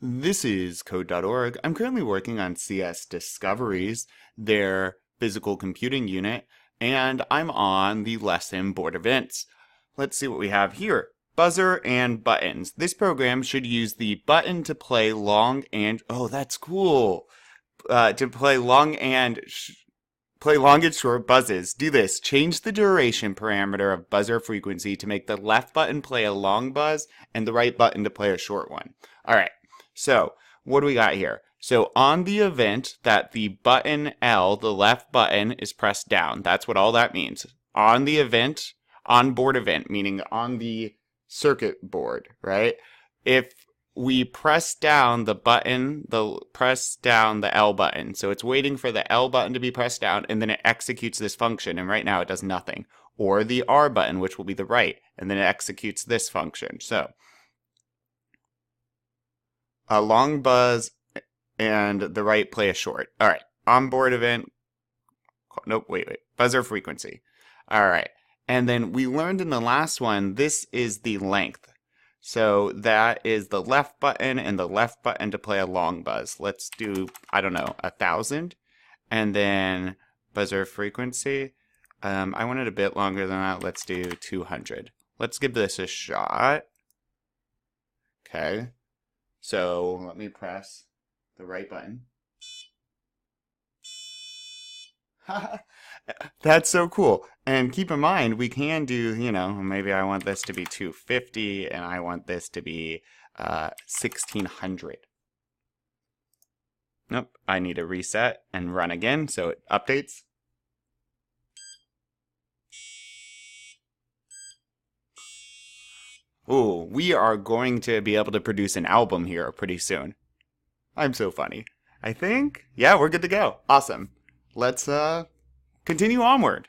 This is Code.org. I'm currently working on CS Discoveries, their physical computing unit, and I'm on the lesson board events. Let's see what we have here. Buzzer and buttons. This program should use the button to play long and, oh, that's cool. To play long and short buzzes. Do this. Change the duration parameter of buzzer frequency to make the left button play a long buzz and the right button to play a short one. All right. So what do we got here? So on the event that the button L, the left button, is pressed down. That's what all that means. On the event, on board event, meaning on the circuit board, right? If we press down the button, press down the L button. So it's waiting for the L button to be pressed down, and then it executes this function, and right now it does nothing. Or the R button, which will be the right, and then it executes this function. So a long buzz and the right play a short. All right, onboard event. Nope, wait. Buzzer frequency. All right, and then we learned in the last one, this is the length. So that is the left button and the left button to play a long buzz. Let's do, I don't know, 1,000. And then buzzer frequency. I want it a bit longer than that. Let's do 200. Let's give this a shot. Okay. So let me press the right button. That's so cool. And keep in mind, we can do, maybe I want this to be 250 and I want this to be 1600. Nope, I need to reset and run again so it updates. Ooh, we are going to be able to produce an album here pretty soon. I'm so funny. I think, yeah, we're good to go. Awesome. Let's continue onward.